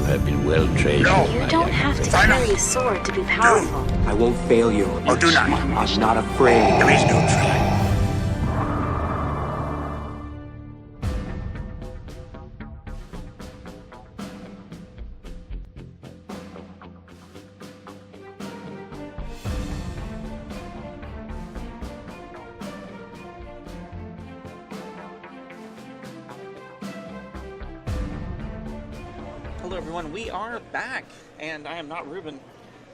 have been well trained. No. You don't have to carry a sword to be powerful. I won't fail you. Or do not. I'm not afraid. There is no try. Hello everyone, we are back, and I am not Ruben.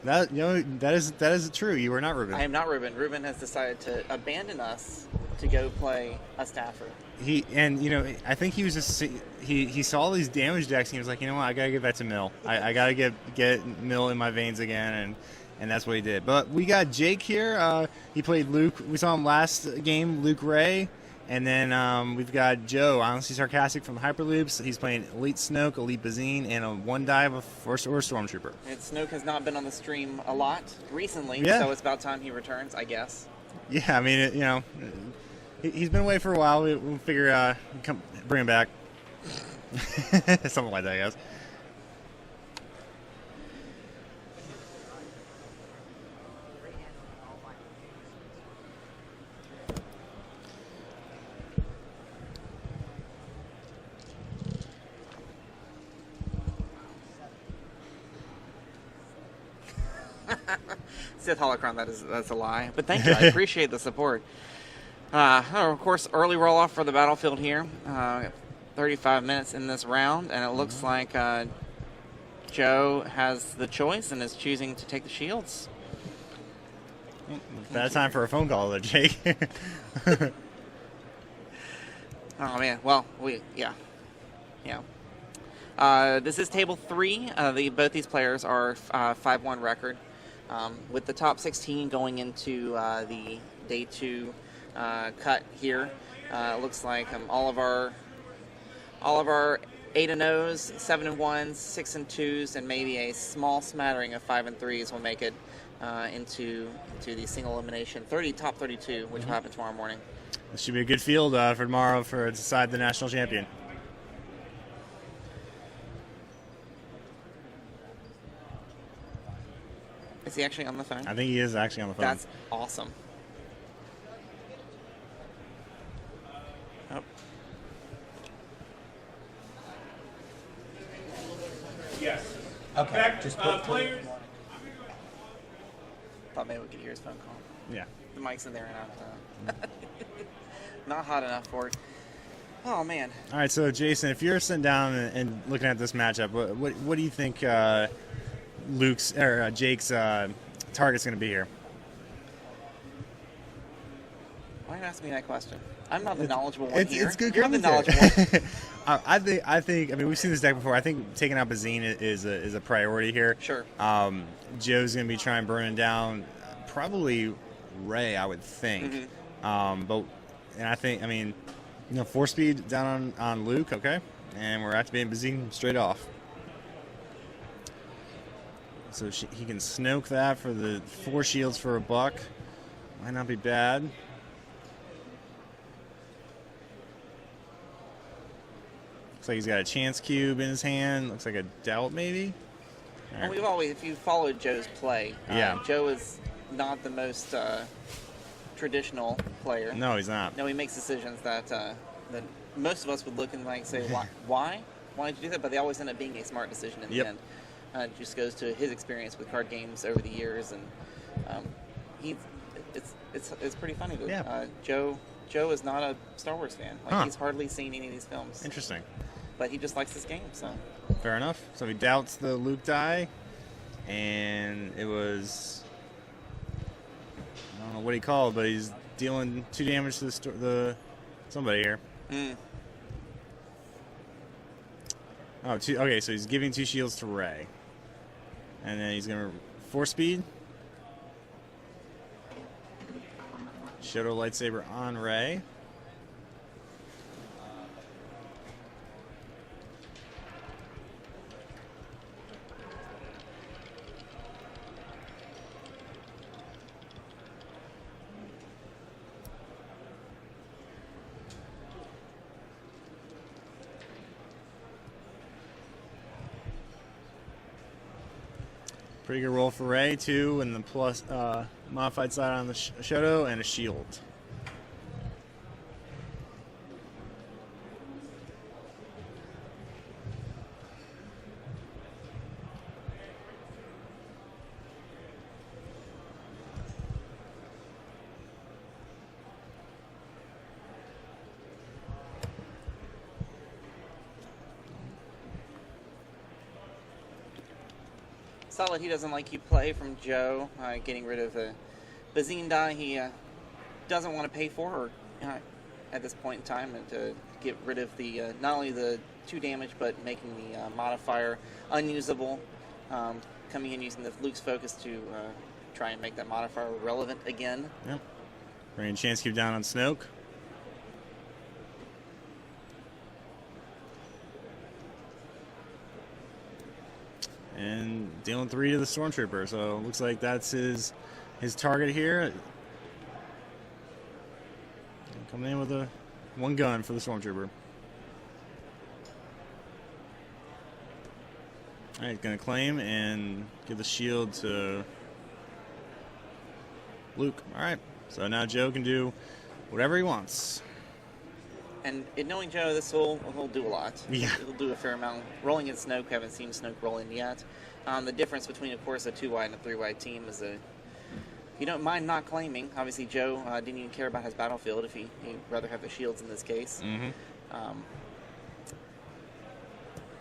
That is true. You are not Ruben. I am not Ruben. Ruben has decided to abandon us to go play a staffer. I think he was just he saw all these damage decks and he was like, you know what, I gotta give that to Mill. I gotta get Mill in my veins again, and that's what he did. But we got Jake here. He played Luke. We saw him last game, Luke Ray. And then we've got Joe, Honestly Sarcastic from Hyperloops. He's playing eSnoke, eBazine, and a one dive of First or Stormtrooper. And Snoke has not been on the stream a lot recently, Yeah. so it's about time he returns, I guess. Yeah, I mean, he's been away for a while. We'll figure bring him back. Something like that, I guess. Sith Holocron, that's a lie. But thank you, I appreciate the support. Of course, early roll-off for the battlefield here. 35 minutes in this round, and it looks like Joe has the choice and is choosing to take the shields. Bad time for a phone call, though, Jake. Oh, man. Well, yeah. This is table 3. Both these players are 5-1 record. With the top 16 going into the day 2 cut here, it looks like all of our 8-0s, 7-1s, 6-2s, and maybe a small smattering of 5-3s will make it into the single elimination top 32, which will happen tomorrow morning. This should be a good field for tomorrow to decide the national champion. Is he actually on the phone? I think he is actually on the phone. That's awesome. Oh. Yes. Okay. Just players. Thought maybe we could hear his phone call. Yeah. The mic's in there and out. Not hot enough for it. Oh man. All right, so Jason, if you're sitting down and looking at this matchup, what do you think Jake's target's going to be here? Why are you asking me that question? I'm not the knowledgeable one here. It's good You're the commentary. knowledgeable one. I think. I mean, we've seen this deck before. I think taking out Bazine is a priority here. Sure. Joe's going to be trying burning down probably Ray, I would think. Mm-hmm. And I think, I mean, 4-speed down on Luke, okay, and we're activating Bazine straight off. So he can snoke that for the 4 shields for $1. Might not be bad. Looks like he's got a chance cube in his hand. Looks like a doubt maybe. Well, we've always, if you followed Joe's play, Yeah. Joe is not the most traditional player. No, he's not. No, he makes decisions that most of us would look and say, why did you do that? But they always end up being a smart decision in the end. It just goes to his experience with card games over the years, and it's pretty funny. But, Joe is not a Star Wars fan. He's hardly seen any of these films. Interesting. But he just likes this game. So Fair enough. So he doubts the Luke die, and it was, I don't know what he called, but he's dealing 2 damage to the somebody here. Oh, 2. Okay, so he's giving 2 shields to Ray. And then he's going to 4-speed. Shadow lightsaber on Ray. Pretty good roll for Ray, 2, and the plus modified side on the Shoto, and a shield. Solid, he doesn't like you play from Joe, getting rid of the eBazine die he doesn't want to pay for, or at this point in time, and to get rid of the not only the 2 damage, but making the modifier unusable. Coming in using the Luke's focus to try and make that modifier relevant again. Yep. Bringing chance keep down on Snoke. And dealing 3 to the Stormtrooper, so looks like that's his target here. Coming in with a 1 gun for the Stormtrooper. All right, gonna claim and give the shield to Luke. All right, so now Joe can do whatever he wants. And knowing Joe, this will do a lot. Yeah. It'll do a fair amount. Rolling in Snoke, haven't seen Snoke roll in yet. The difference between, of course, a 2-wide and a 3-wide team is if you don't mind not claiming. Obviously, Joe didn't even care about his battlefield if he'd rather have the shields in this case. Mm-hmm.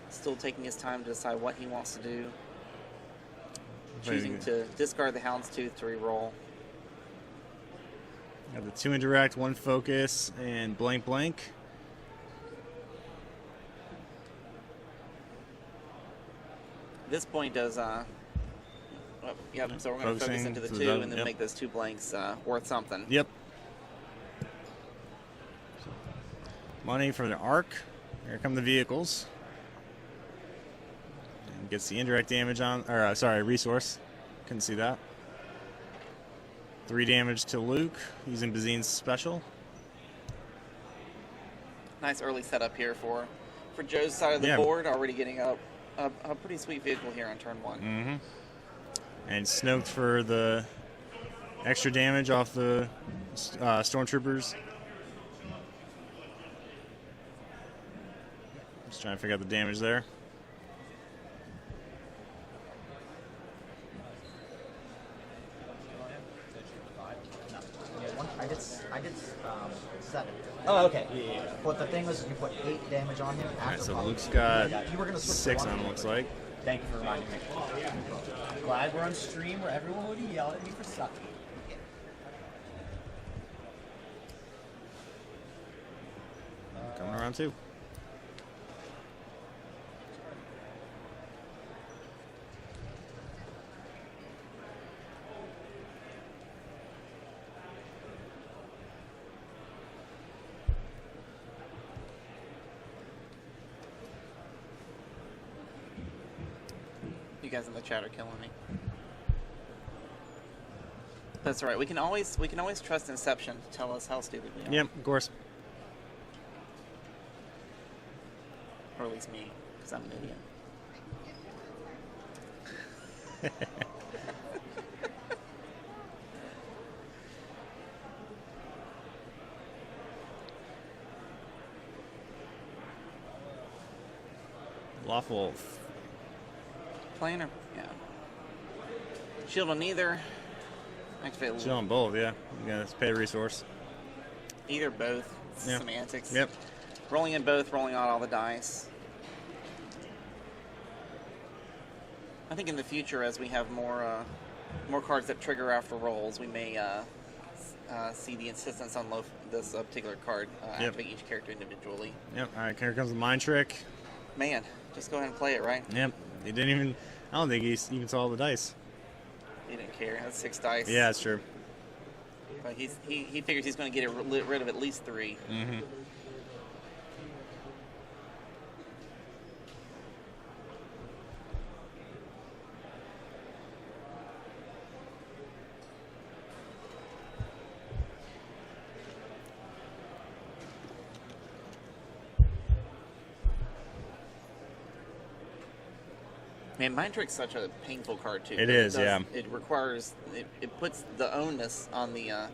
Still taking his time to decide what he wants to do. Choosing to discard the Houndstooth to reroll. Got the 2 indirect, 1 focus, and blank. This point does. Yep. So we're going to focus into the 2 and then make those 2 blanks worth something. Yep. Money for the arc. Here come the vehicles. And gets the indirect damage on, or resource. Couldn't see that. 3 damage to Luke using Bazine's special. Nice early setup here for Joe's side of the board. Already getting a pretty sweet vehicle here on turn 1. Mm-hmm. And Snoked for the extra damage off the Stormtroopers. Just trying to figure out the damage there. I did 7. Oh, okay. Yeah. But the thing was, you put 8 damage on him. All right, After so probably Luke's 2. got You were gonna switch 6 to on one. him, looks like. Thank you for reminding me. Glad we're on stream where everyone would yell at me for sucking. Coming around 2. You guys in the chat are killing me. That's all right. We can always trust Inception to tell us how stupid we are. Yep, of course. Or at least me, because I'm an idiot. Lawful. Planer, yeah. Shield on either. Activate Shield on both, yeah. You gotta pay a resource. either, both. It's Yeah. semantics. Yep. Rolling in both, rolling out all the dice. I think in the future, as we have more cards that trigger after rolls, we may see the insistence on this particular card activate each character individually. Yep. All right, here comes the mind trick. Man, just go ahead and play it, right? Yep. He didn't even. I don't think he even saw the dice. He didn't care. That's 6 dice. Yeah, that's true. But he figures he's going to get rid of at least 3. Mm-hmm. Man, Mind Trick's such a painful card too. It is, yeah. It requires it puts the onus on the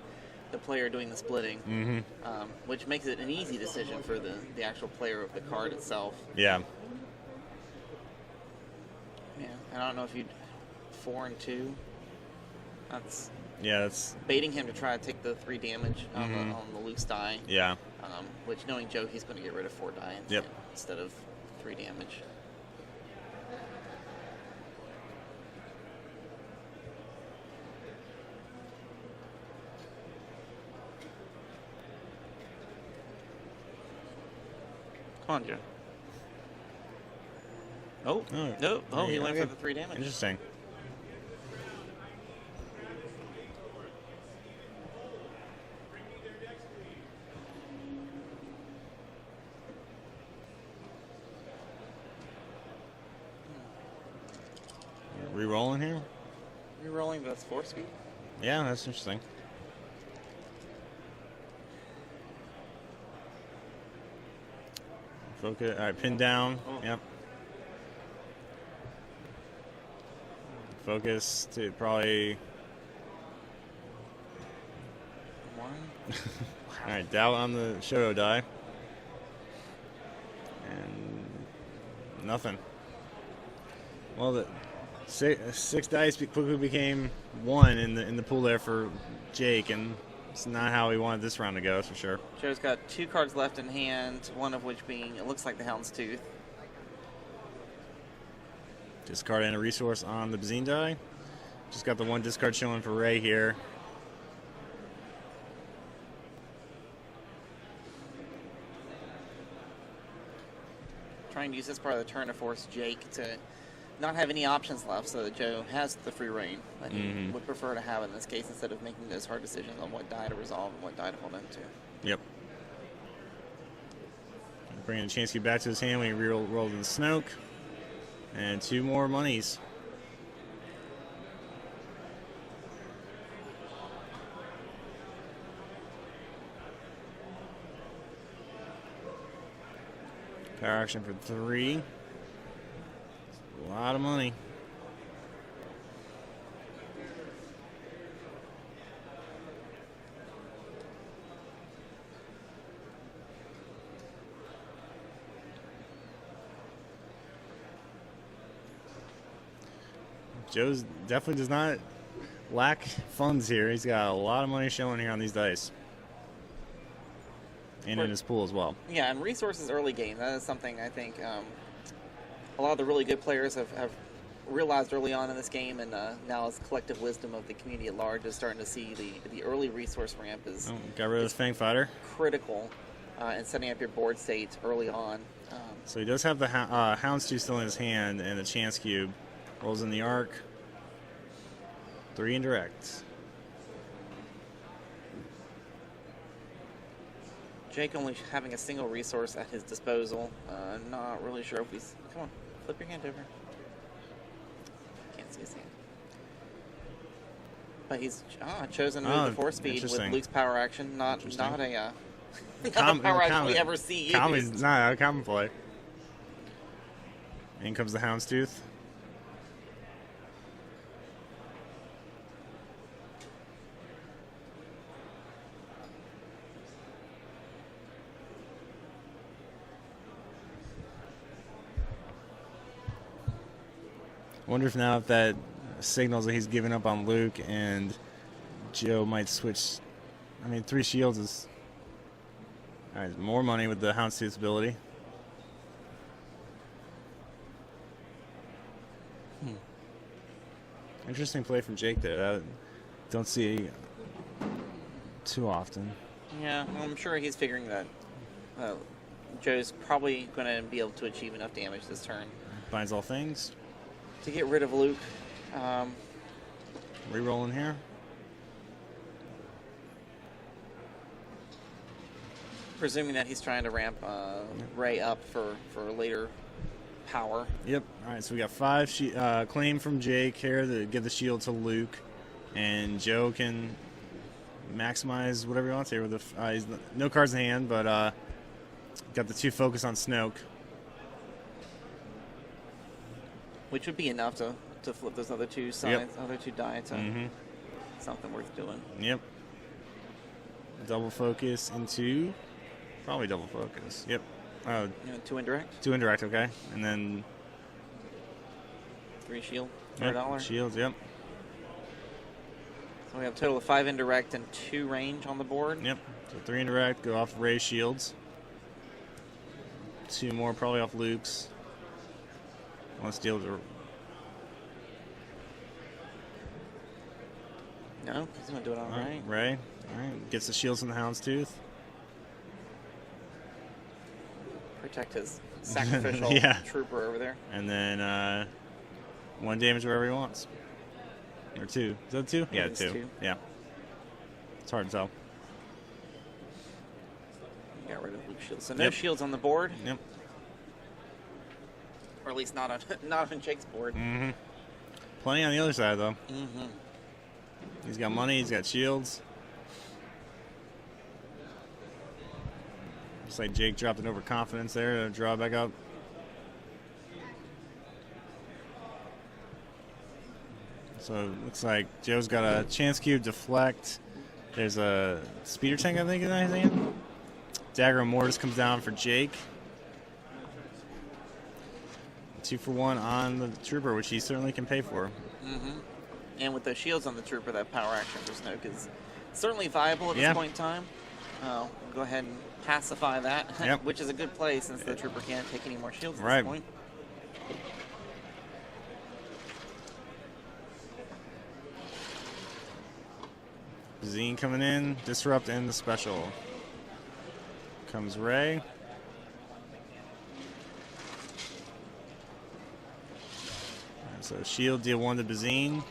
player doing the splitting, which makes it an easy decision for the actual player of the card itself. Yeah. Yeah, I don't know if you'd 4 and 2. That's baiting him to try to take the 3 damage on the loose die. Yeah. Which, knowing Joe, he's going to get rid of 4 die instead of 3 damage. Come on, Joe. Oh, no. Oh, he went for the 3 damage. Interesting. Re-rolling here? Re-rolling, but that's 4 speed? Yeah, that's interesting. Focus. All right, pin down. Oh. Yep. Focus to probably. 1. All right, doubt on the Shoto die. And nothing. Well, the six dice quickly became 1 in the pool there for Jake, and it's not how he wanted this round to go, that's for sure. Joe's got 2 cards left in hand, one of which being, it looks like the Houndstooth. Discard and a resource on the eBazine die. Just got the 1 discard showing for Ray here. Trying to use this part of the turn to force Jake to not have any options left so that Joe has the free reign that he would prefer to have in this case instead of making those hard decisions on what die to resolve and what die to hold on to. Yep. Bringing the Chansky back to his hand when he rolled the eSnoke. And 2 more monies. Power action for 3. A lot of money. Joe's definitely does not lack funds here. He's got a lot of money showing here on these dice. And in his pool as well. Yeah, and resources early game. That is something I think a lot of the really good players have realized early on in this game, and now as collective wisdom of the community at large is starting to see the early resource ramp is got rid of this Fang Fighter. Critical in setting up your board state early on. So he does have the Houndstooth still in his hand, and the Chance Cube rolls in the arc. 3 indirect. Jake only having a single resource at his disposal. Not really sure if he's... Come on, flip your hand over. Can't see his hand. But he's chosen to move the 4 speed with Luke's power action. Not a power action we ever see used. Not a common play. In comes the Houndstooth. I wonder if now if that signals that he's giving up on Luke and Joe might switch. I mean, 3 shields is more money with the Houndstooth's ability. Interesting play from Jake there. I don't see too often. Yeah, well, I'm sure he's figuring that Joe's probably going to be able to achieve enough damage this turn. Binds all things. To get rid of Luke. Re-rolling here. Presuming that he's trying to ramp Ray up for later power. Yep. All right, so we got 5 claim from Jake here to give the shield to Luke. And Joe can maximize whatever he wants here. With he's no cards in hand, but got the 2 focus on Snoke. which would be enough to flip those other two sides, other two die to something worth doing. Yep. Double focus into, probably double focus. Yep. Oh, 2 indirect. 2 indirect. Okay, and then 3 shield for $1. Shields. Yep. So we have a total of 5 indirect and 2 range on the board. Yep. So 3 indirect, go off Ray shields. 2 more probably off Luke's. Let's deal with the. No, he's gonna do it on Ray. Ray. All right. Gets the shields in the Houndstooth. Protect his sacrificial trooper over there. And then 1 damage wherever he wants. Or 2. Is that 2? Yeah, 2. Yeah. It's hard to tell. Got rid of Luke's shields. So no shields on the board. Yep. Or at least not on Jake's board. Mm-hmm. Plenty on the other side, though. Mm-hmm. He's got money. He's got shields. Looks like Jake dropped an overconfidence there to draw back up. So it looks like Joe's got a chance cube, deflect. There's a speeder tank, I think, in his hand. Dagger and Mortis comes down for Jake. 2 for 1 on the trooper, which he certainly can pay for. Mm-hmm. And with the shields on the trooper, that power action for Snoke is certainly viable at this point in time. We'll go ahead and pacify that, which is a good play since the trooper can't take any more shields at this point. Zine coming in, disrupt and the special. Comes Ray. So shield, deal 1 to Bazine.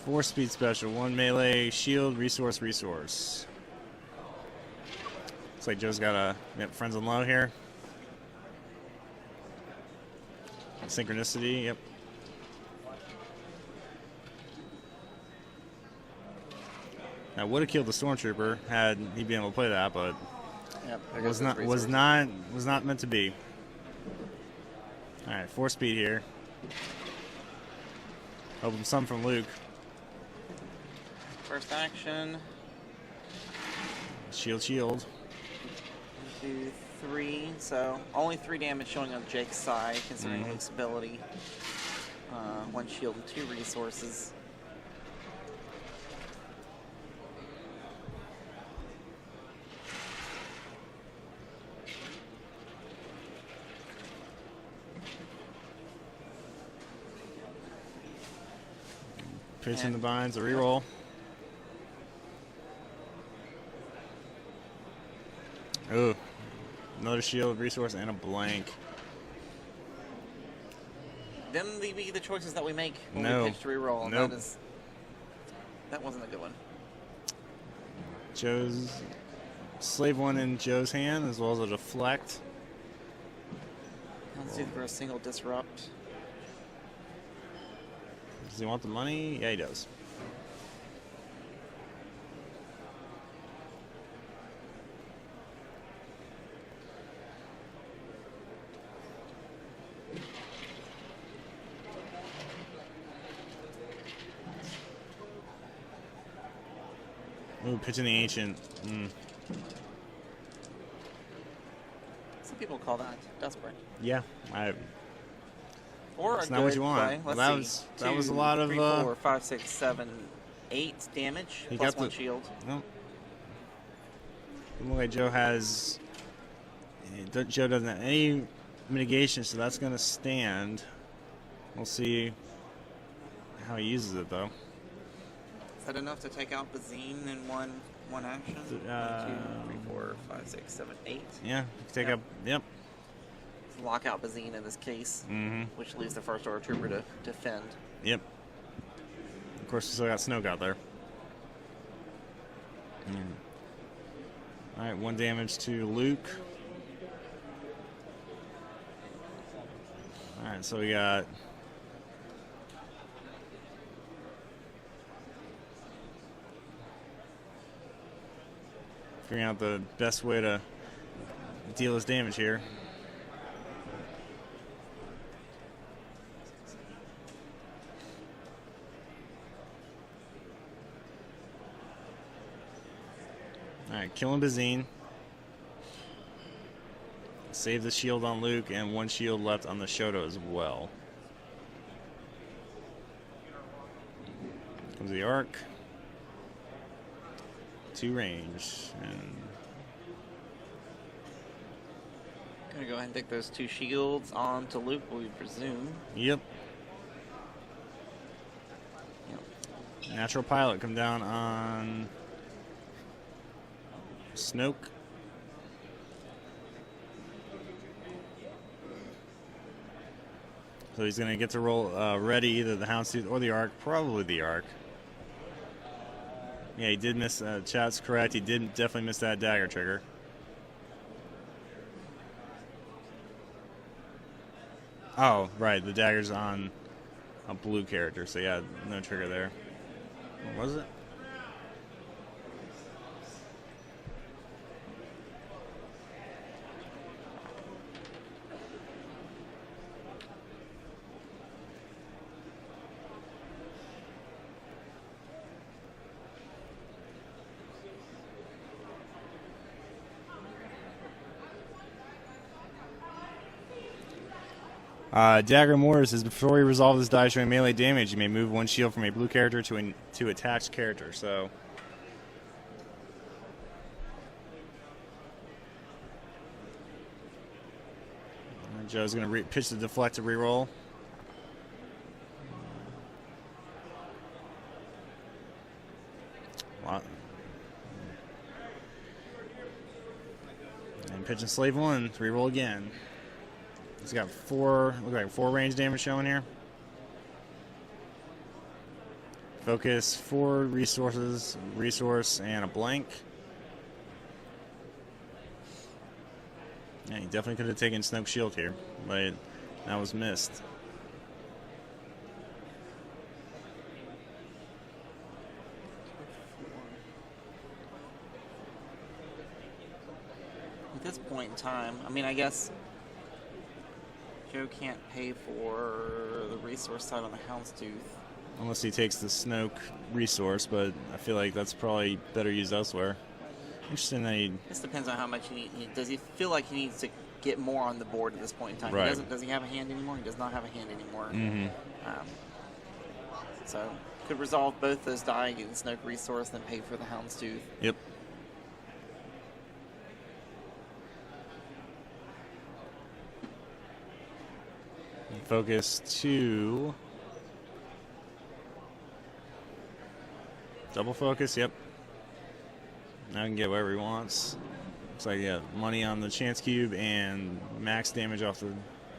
Four speed special, 1 melee, shield, resource. Looks like Joe's got a friends on low here. Synchronicity, yep. I would have killed the Stormtrooper had he been able to play that, but was not meant to be. All right, 4 speed here. Hoping some from Luke. First action. Shield. 1, 2, 3. So only 3 damage showing on Jake's side, considering Luke's ability. 1 shield and 2 resources. Pitch in the binds, a reroll. Ooh, another shield, resource, and a blank. Them be the choices that we make when No. we pitch to reroll. Nope. That wasn't a good one. Joe's slave 1 in Joe's hand, as well as a deflect. Let's do for a single disrupt. Does he want the money? Yeah, he does. Ooh, pitching the ancient. Some people call that desperate. Yeah, Or that's a not what good you want. play. That Let's see. that was a 2, lot of. 3, 4, 5, 6, 7, 8 damage. He Plus got 1 the shield. Nope. Look like Joe has. Joe doesn't have any mitigation, so that's going to stand. We'll see how he uses it, though. Is that enough to take out Bazine in one action? 1, 2, 3, 4, 5, 6, 7, 8. Yeah, take up. Yep. Lock out Bazine in this case, which leaves the first order trooper to defend. Yep. Of course, we still got Snoke out there. All right, 1 damage to Luke. All right, so we got. figuring out the best way to deal his damage here. Alright, killing eBazine. Save the shield on Luke, and 1 shield left on the Shoto as well. Comes the arc. 2 range. And Gonna go ahead and take those 2 shields on to Luke, we presume. yep. Natural Pilot come down on Snoke. So he's going to get to roll ready either the Houndstooth or the Arc. Probably the Arc. Yeah, he did miss. Chat's correct. He did definitely miss that dagger trigger. Oh, right. The dagger's on a blue character. So, yeah, no trigger there. What was it? Dagger Moore says, before you resolve this die showing melee damage, you may move 1 shield from a blue character to attached character. So, Joe's going to pitch the deflect to reroll. And pitch and slave 1 to reroll again. He's got 4 range damage showing here. Focus, 4 resources, resource, and a blank. Yeah, he definitely could have taken Snoke's shield here, but that was missed. At this point in time, I mean, I guess Joe can't pay for the resource side on the Houndstooth. Unless he takes the Snoke resource, but I feel like that's probably better used elsewhere. Interesting that he... This depends on how much he needs. Does he feel like he needs to get more on the board at this point in time? Right. He doesn't. Does he have a hand anymore? He does not have a hand anymore. Mm-hmm. So could resolve both those die, get the Snoke resource, then pay for the Houndstooth. Yep. Focus 2. Double focus, yep. Now he can get whatever he wants. Looks like, yeah, money on the chance cube and max damage off the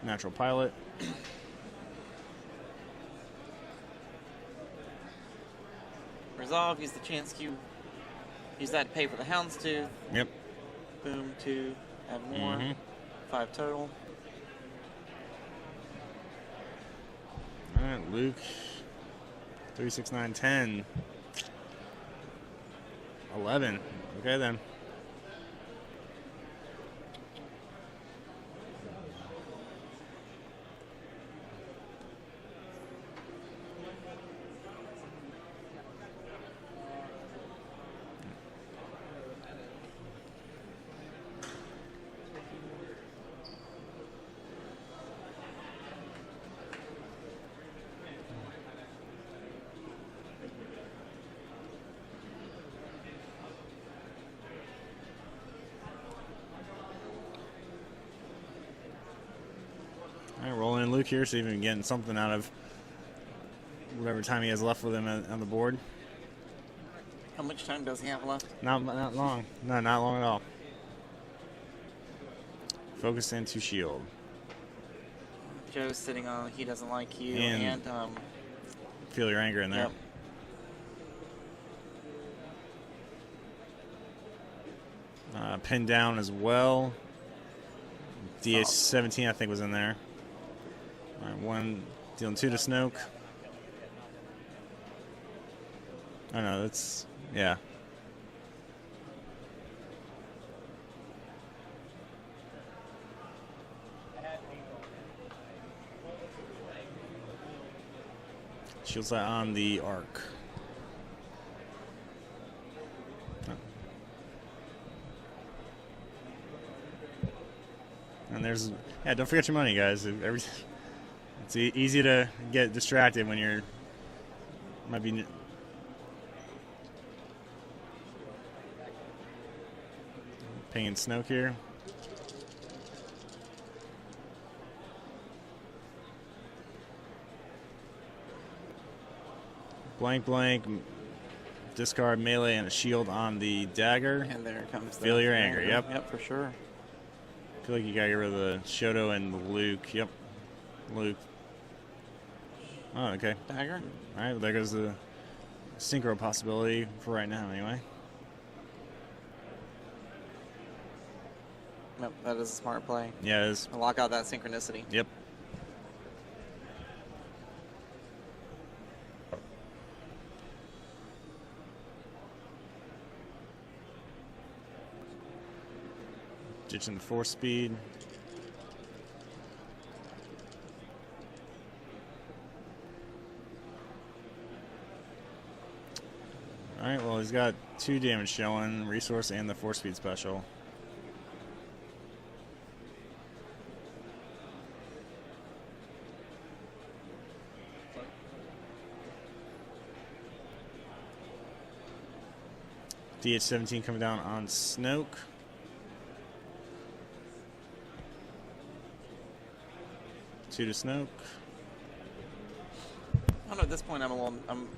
natural pilot. Resolve, use the chance cube. Use that to pay for the Houndstooth. Yep. Boom, 2, add more. 5 total. All right, Luke. 3, 6, 9, 10. 11. Okay, then. All right, rolling in Luke here, so even getting something out of whatever time he has left with him on the board. How much time does he have left? Not long. No, not long at all. Focus into shield. Joe's sitting on he doesn't like you, And feel your anger in there. Yep. Pinned down as well. DH-17, I think, was in there. All right, 1, dealing 2 to Snoke. Oh, no, that's, yeah. Shield sight on the arc. Oh. And there's, yeah, don't forget your money, guys. It's easy to get distracted when you're, might be. Pinging Snoke here. Blank, blank. Discard melee and a shield on the dagger. And there comes Feel your anger. Yep. Yep, for sure. I feel like you gotta get rid of the Shoto and the Luke. Yep. Luke. Oh, okay. Dagger. All right, well, there goes the synchro possibility for right now, anyway. Yep, that is a smart play. Yeah, it is. Lock out that synchronicity. Yep. Ditching the force speed. All right, well, he's got 2 damage showing, resource and the force speed special. DH-17 coming down on Snoke. Two to Snoke. I don't know. At this point, I'm a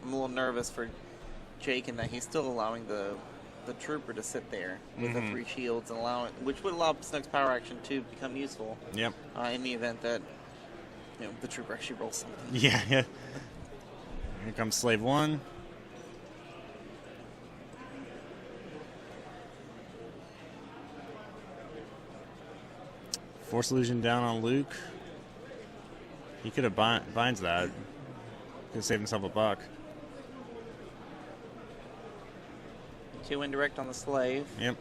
little nervous for Jake in that he's still allowing the trooper to sit there with the 3 shields and which would allow Snoke's power action to become useful. Yep. In the event that the trooper actually rolls something. Yeah. Here comes Slave 1. Force illusion down on Luke. He could have binds that. Could have saved himself a buck. 2 indirect on the slave. Yep.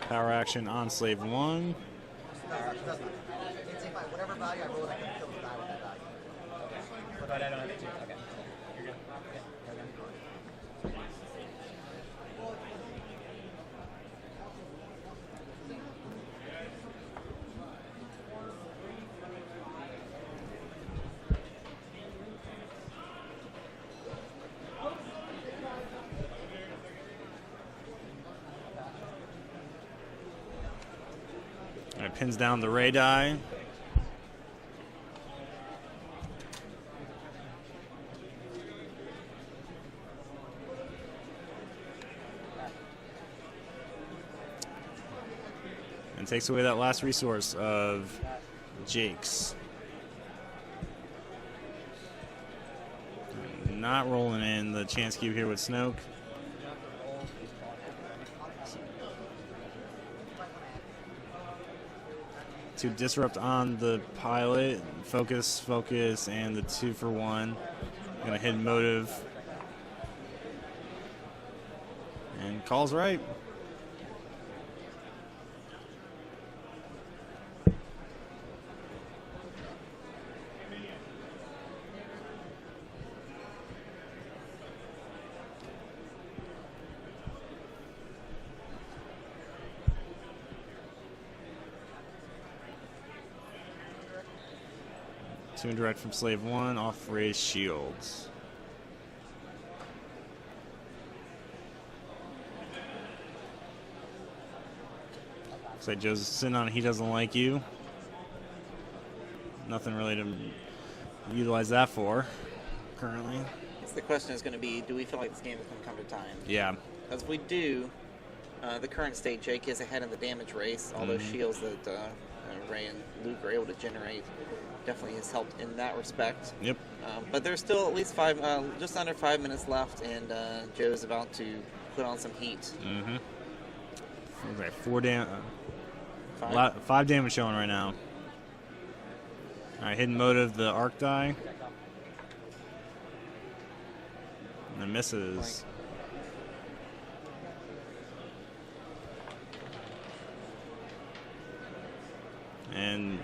Power action on Slave 1. Whatever value I roll, I can kill the guy with that value. But I don't have to. Okay. You're good. All right, pins down the Ray die. And takes away that last resource of Jake's. Not rolling in the chance cube here with Snoke. To disrupt on the pilot, focus, and the 2 for 1. Gonna hit motive. And calls right. Two indirect from Slave 1, off raised shields. Looks like Joe's sitting on He Doesn't Like You. Nothing really to utilize that for currently. The question is going to be, do we feel like this game is going to come to time? Yeah. As we do, the current state, Jake is ahead in the damage race. All those shields that Ray and Luke are able to generate definitely has helped in that respect. Yep. But there's still at least just under 5 minutes left, and Joe's about to put on some heat. Mm-hmm. Okay, 5 damage showing right now. All right, hidden motive, the arc die. And it misses. And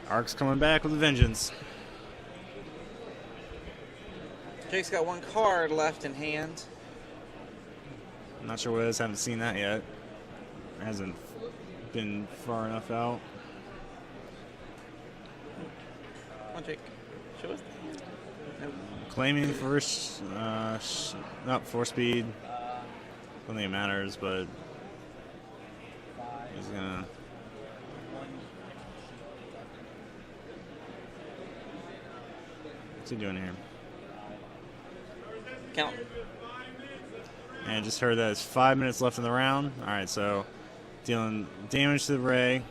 Arc's coming back with a vengeance. Jake's got 1 card left in hand. I'm not sure what it is. Haven't seen that yet. Hasn't been far enough out. Come on, Jake. Show us the hand. Nope. Claiming first, not 4 speed. I don't think it matters, but he's gonna. What's he doing here? Count. And I just heard that it's 5 minutes left in the round. All right, so dealing damage to the ray,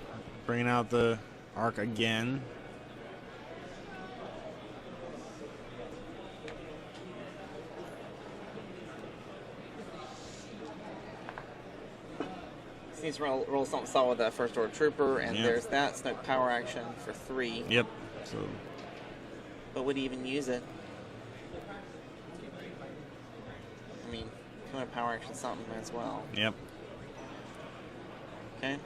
bringing out the arc again. Needs to roll something solid with that first order trooper, and Yep. there's that Snoke power action for 3. Yep. So But would he even use it? I mean, if you want to power action something as well. yep. Okay.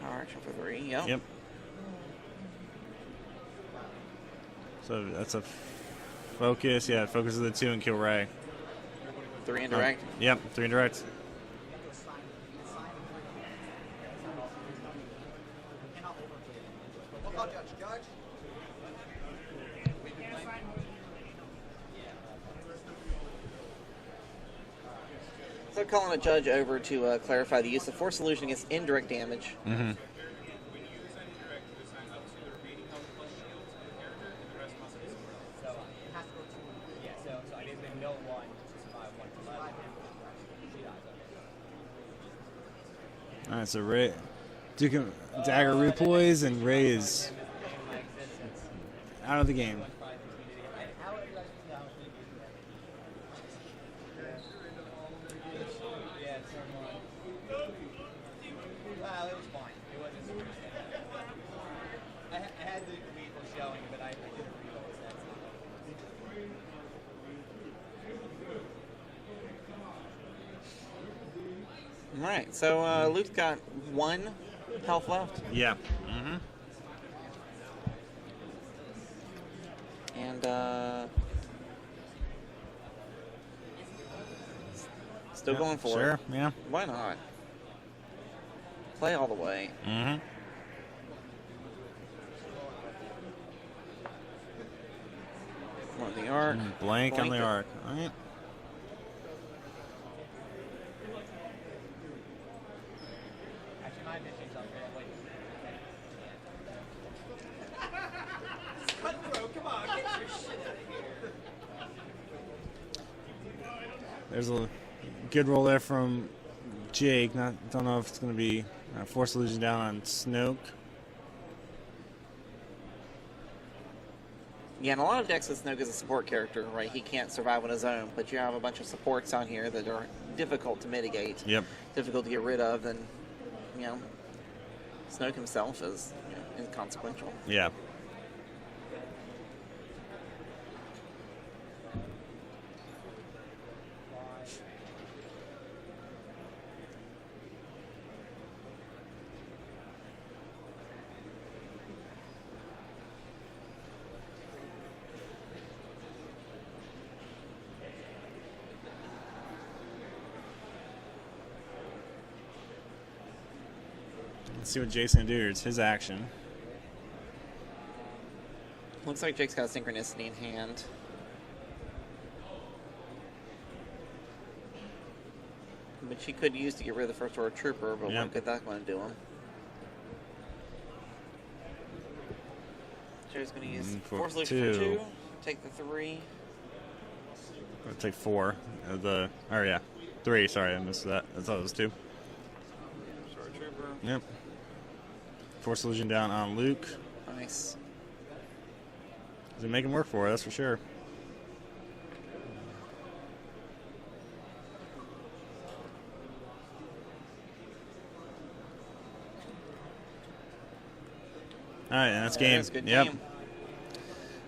Power action for 3. Yep. Yep. So that's a focus. Yeah, focus of the 2 and kill ray. 3 indirect. Yep, 3 indirect. So calling a judge over to clarify the use of force illusion against indirect damage. Mm-hmm. All right, so Ray, dagger redeploys, and Ray is out of the game. Well, it was fine. It wasn't super I had the vehicle showing, but I didn't realize that. All right, so Luke's got 1 health left, Yeah. Mm-hmm. and still going for Sure. it. Yeah. Why not? Play all the way. Mm-hmm. On the arc. Blank on the it. arc. All right. Actually, my vision's up there. Wait. Cutthroat, come on, get your shit out of here. There's a good roll there from Jake. Don't know if it's going to be force illusion down on Snoke. Yeah, and a lot of decks with Snoke is a support character, right? He can't survive on his own, but you have a bunch of supports on here that are difficult to mitigate, Yep. difficult to get rid of, and, you know, Snoke himself is inconsequential. Yeah. Let's see what Jason do. It's his action. Looks like Jake's got synchronicity in hand. Which he could use to get rid of the first order trooper, but Yep. what good that's going to do him? Joe's going to use For force illusion for 2, take the 3. I'll take 4. Yeah. 3. Sorry, I missed that. I thought it was 2. First order trooper. Yep. Force illusion down on Luke. Nice. He's making work for it, that's for sure. right, and that's There it game. is, good Yep. game.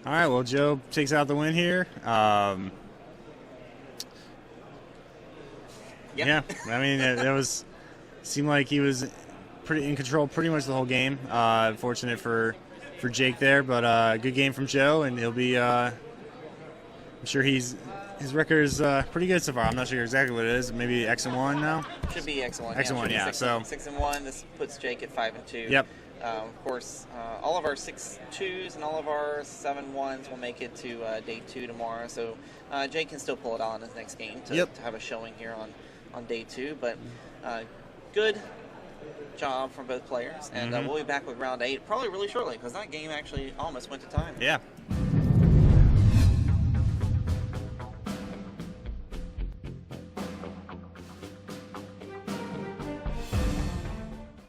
All right, well, Joe takes out the win here. Yep. Yeah, I mean, it seemed like he was pretty in control pretty much the whole game. Fortunate for Jake there, but good game from Joe, and he'll be. I'm sure his record is pretty good so far. I'm not sure exactly what it is. Maybe X-1 now. Should be X1. X1, yeah. So 6-1. This puts Jake at 5-2. Yep. Of course, all of our 6-2s and all of our 7-1s will make it to day 2 tomorrow. So Jake can still pull it on his next game to have a showing here on day 2. But good job from both players, and we'll be back with round 8 probably really shortly because that game actually almost went to time. Yeah.